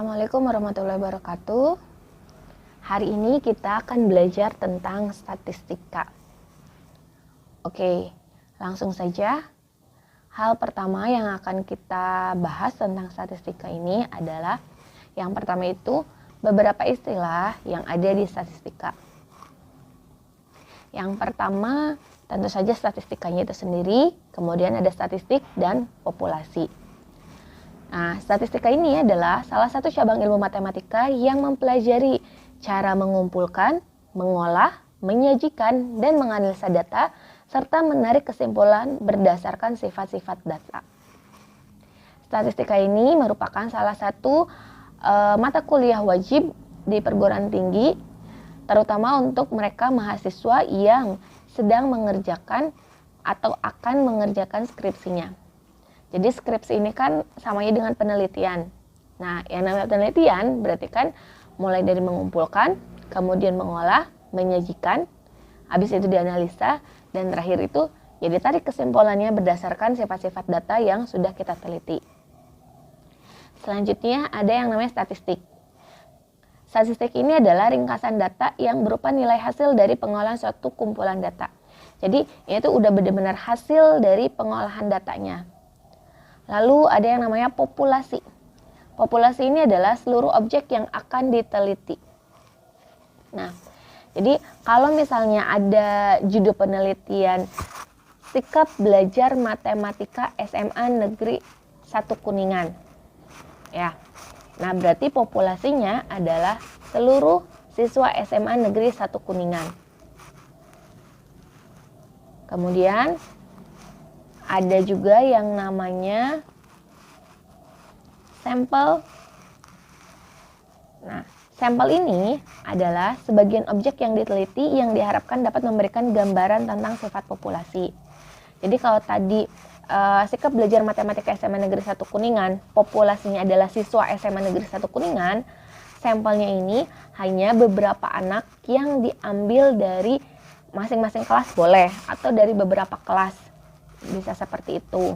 Assalamualaikum warahmatullahi wabarakatuh. Hari ini kita akan belajar tentang statistika. Oke, langsung saja. Hal pertama yang akan kita bahas tentang statistika ini adalah yang pertama itu beberapa istilah yang ada di statistika. Yang pertama tentu saja statistikanya itu sendiri, kemudian ada statistik dan populasi. Nah, statistika ini adalah salah satu cabang ilmu matematika yang mempelajari cara mengumpulkan, mengolah, menyajikan, dan menganalisa data, serta menarik kesimpulan berdasarkan sifat-sifat data. Statistika ini merupakan salah satu mata kuliah wajib di perguruan tinggi, terutama untuk mereka mahasiswa yang sedang mengerjakan atau akan mengerjakan skripsinya. Jadi skripsi ini kan samanya dengan penelitian. Nah, yang namanya penelitian berarti kan mulai dari mengumpulkan, kemudian mengolah, menyajikan, habis itu dianalisa, dan terakhir itu ya ditarik kesimpulannya berdasarkan sifat-sifat data yang sudah kita teliti. Selanjutnya ada yang namanya statistik. Statistik ini adalah ringkasan data yang berupa nilai hasil dari pengolahan suatu kumpulan data. Jadi ini tuh udah benar-benar hasil dari pengolahan datanya. Lalu ada yang namanya populasi. Populasi ini adalah seluruh objek yang akan diteliti. Nah, jadi kalau misalnya ada judul penelitian sikap belajar matematika SMA Negeri 1 Kuningan. Ya. Nah, berarti populasinya adalah seluruh siswa SMA Negeri 1 Kuningan. Kemudian ada juga yang namanya sampel. Nah, sampel ini adalah sebagian objek yang diteliti yang diharapkan dapat memberikan gambaran tentang sifat populasi. Jadi kalau tadi sikap belajar matematika SMA Negeri 1 Kuningan, populasinya adalah siswa SMA Negeri 1 Kuningan, sampelnya ini hanya beberapa anak yang diambil dari masing-masing kelas boleh, atau dari beberapa kelas. Bisa seperti itu.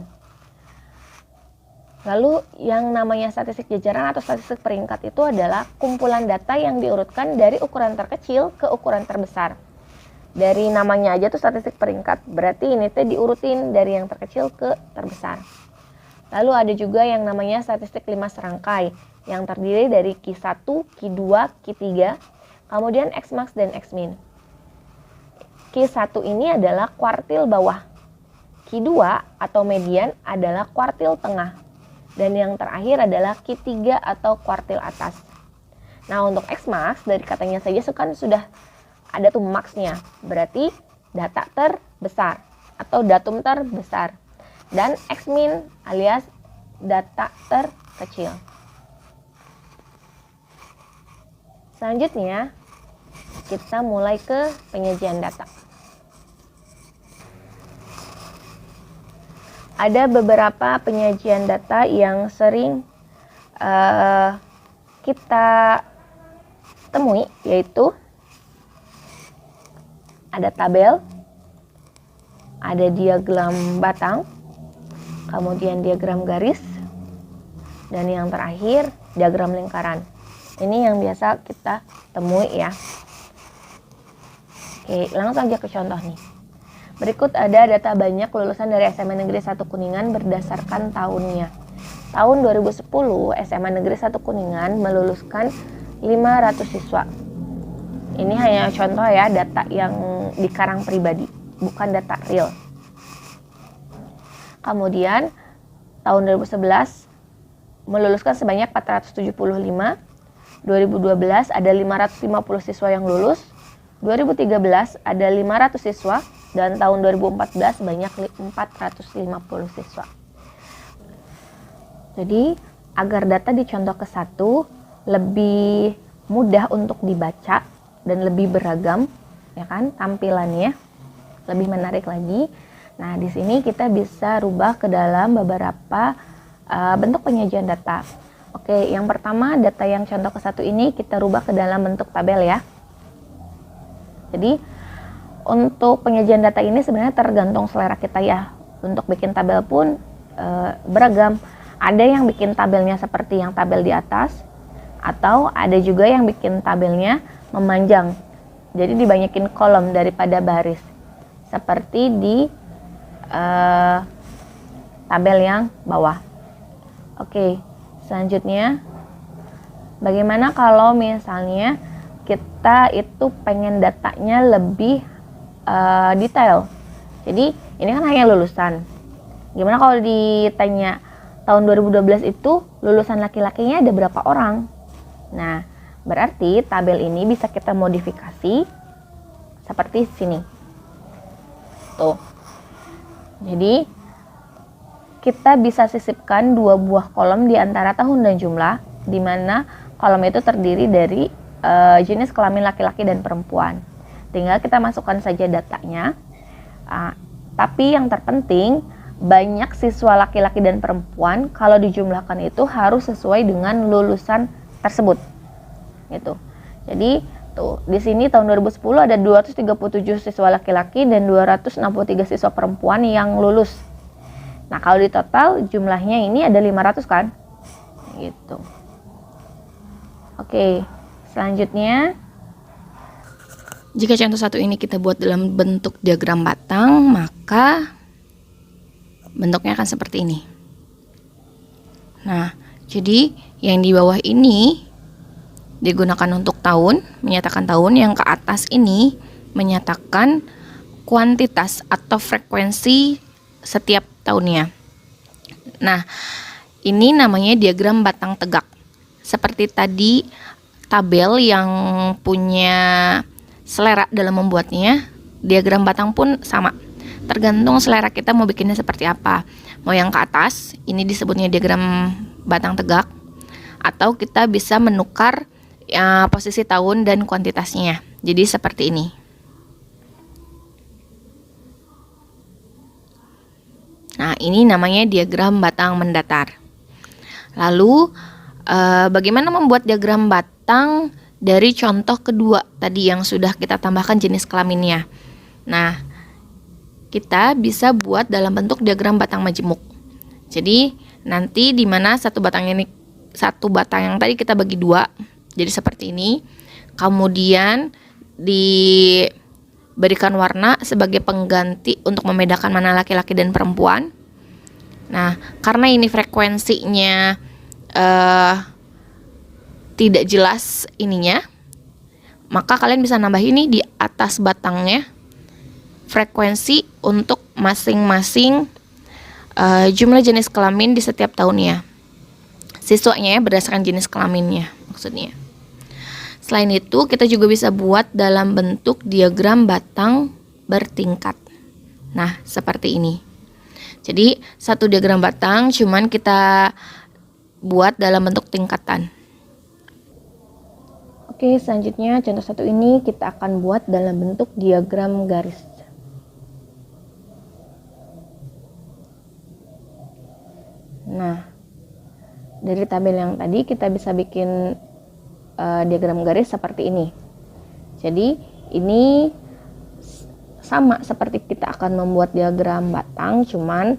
Lalu yang namanya statistik jajaran atau statistik peringkat itu adalah kumpulan data yang diurutkan dari ukuran terkecil ke ukuran terbesar. Dari namanya aja tuh statistik peringkat, berarti ini tuh diurutin dari yang terkecil ke terbesar. Lalu ada juga yang namanya statistik 5 serangkai yang terdiri dari Q1, Q2, Q3, kemudian X-max dan X-min. Q1 ini adalah kuartil bawah. Q2 atau median adalah kuartil tengah. Dan yang terakhir adalah Q3 atau kuartil atas. Nah, untuk X-max dari katanya saja kan sudah ada tuh max-nya. Berarti data terbesar atau datum terbesar. Dan X-min alias data terkecil. Selanjutnya, kita mulai ke penyajian data. Ada beberapa penyajian data yang sering kita temui, yaitu ada tabel, ada diagram batang, kemudian diagram garis, dan yang terakhir diagram lingkaran. Ini yang biasa kita temui ya. Oke, langsung aja ke contoh nih. Berikut ada data banyak lulusan dari SMA Negeri 1 Kuningan berdasarkan tahunnya. Tahun 2010, SMA Negeri 1 Kuningan meluluskan 500 siswa. Ini hanya contoh ya, data yang dikarang pribadi, bukan data real. Kemudian, tahun 2011 meluluskan sebanyak 475. 2012 ada 550 siswa yang lulus. 2013 ada 500 siswa. Dan tahun 2014 banyak 450 siswa. Jadi agar data di contoh ke-1 lebih mudah untuk dibaca dan lebih beragam, ya kan, tampilannya lebih menarik lagi. Nah, di sini kita bisa rubah ke dalam beberapa bentuk penyajian data. Oke, yang pertama data yang contoh ke-1 ini kita rubah ke dalam bentuk tabel ya. Jadi untuk penyajian data ini sebenarnya tergantung selera kita ya. Untuk bikin tabel pun beragam. Ada yang bikin tabelnya seperti yang tabel di atas, Atau ada juga yang bikin tabelnya memanjang, jadi dibanyakin kolom daripada baris, seperti di tabel yang bawah. Oke, selanjutnya bagaimana kalau misalnya kita itu pengen datanya lebih detail. Jadi ini kan hanya lulusan. Gimana kalau ditanya tahun 2012 itu lulusan laki-lakinya ada berapa orang? Nah, berarti tabel ini bisa kita modifikasi seperti sini. Tuh. Jadi kita bisa sisipkan 2 buah kolom di antara tahun dan jumlah, di mana kolom itu terdiri dari jenis kelamin laki-laki dan perempuan. Tinggal kita masukkan saja datanya. Tapi yang terpenting, banyak siswa laki-laki dan perempuan kalau dijumlahkan itu harus sesuai dengan lulusan tersebut. Gitu. Jadi tuh di sini tahun 2010 ada 237 siswa laki-laki dan 263 siswa perempuan yang lulus. Nah, kalau di total jumlahnya ini ada 500 kan? Gitu. Oke, selanjutnya jika contoh satu ini kita buat dalam bentuk diagram batang, maka bentuknya akan seperti ini. Nah, jadi yang di bawah ini digunakan untuk tahun, menyatakan tahun, yang ke atas ini menyatakan kuantitas atau frekuensi setiap tahunnya. Nah, ini namanya diagram batang tegak. Seperti tadi tabel yang punya selera dalam membuatnya, diagram batang pun sama. Tergantung selera kita mau bikinnya seperti apa. Mau yang ke atas, ini disebutnya diagram batang tegak, atau kita bisa menukar posisi tahun dan kuantitasnya. Jadi seperti ini. Nah, ini namanya diagram batang mendatar. Lalu, bagaimana membuat diagram batang dari contoh kedua tadi yang sudah kita tambahkan jenis kelaminnya? Nah, kita bisa buat dalam bentuk diagram batang majemuk. Jadi, nanti di mana satu batang yang tadi kita bagi dua, jadi seperti ini. Kemudian diberikan warna sebagai pengganti untuk membedakan mana laki-laki dan perempuan. Nah, karena ini frekuensinya tidak jelas ininya, maka kalian bisa nambah ini di atas batangnya frekuensi untuk masing-masing jumlah jenis kelamin di setiap tahunnya. Siswanya berdasarkan jenis kelaminnya maksudnya. Selain itu, kita juga bisa buat dalam bentuk diagram batang bertingkat. Nah, seperti ini. Jadi, satu diagram batang cuman kita buat dalam bentuk tingkatan. Oke, selanjutnya contoh satu ini kita akan buat dalam bentuk diagram garis. Nah, dari tabel yang tadi kita bisa bikin diagram garis seperti ini. Jadi ini sama seperti kita akan membuat diagram batang, cuman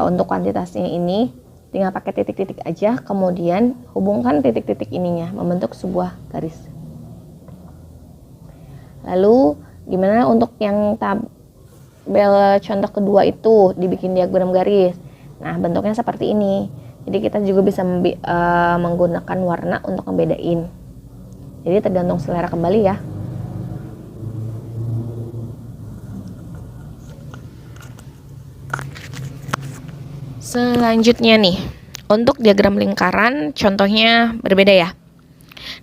untuk kuantitasnya ini tinggal pakai titik-titik aja, kemudian hubungkan titik-titik ininya membentuk sebuah garis. Lalu gimana untuk yang tabel contoh kedua itu dibikin diagram garis? Nah, bentuknya seperti ini. Jadi kita juga bisa menggunakan warna untuk membedain. Jadi tergantung selera kembali ya. Selanjutnya nih, untuk diagram lingkaran contohnya berbeda ya.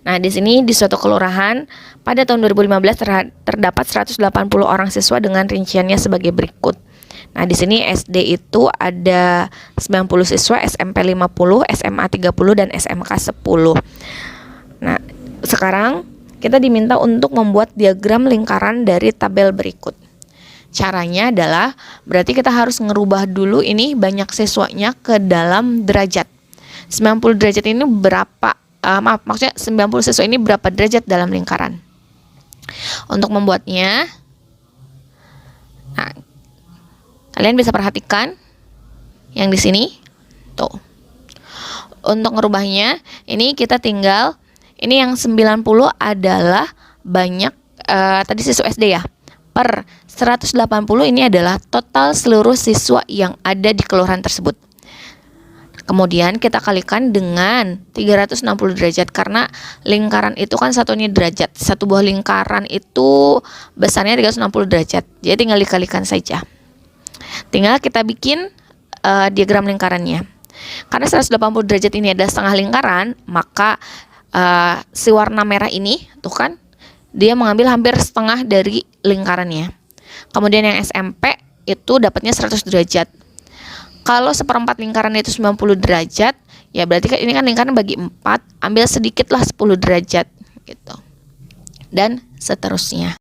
Nah, di sini di suatu kelurahan pada tahun 2015 terdapat 180 orang siswa dengan rinciannya sebagai berikut. Nah, di sini SD itu ada 90 siswa, SMP 50, SMA 30, dan SMK 10. Nah, sekarang kita diminta untuk membuat diagram lingkaran dari tabel berikut. Caranya adalah berarti kita harus ngerubah dulu ini banyak siswanya ke dalam derajat. 90 derajat ini berapa? Maksudnya 90 siswa ini berapa derajat dalam lingkaran? Untuk membuatnya, nah, kalian bisa perhatikan yang di sini. Tuh. Untuk ngerubahnya, ini kita tinggal, ini yang 90 adalah banyak, tadi siswa SD ya, per 180 ini adalah total seluruh siswa yang ada di kelurahan tersebut. Kemudian kita kalikan dengan 360 derajat, karena lingkaran itu kan satunya derajat. Satu buah lingkaran itu besarnya 360 derajat. Jadi tinggal dikalikan saja. Tinggal kita bikin diagram lingkarannya. Karena 180 derajat ini adalah setengah lingkaran, maka si warna merah ini, tuh kan, dia mengambil hampir setengah dari lingkarannya. Kemudian yang SMP itu dapatnya 100 derajat. Kalau seperempat lingkaran itu 90 derajat, ya berarti ini kan lingkaran bagi 4, ambil sedikitlah 10 derajat gitu. Dan seterusnya.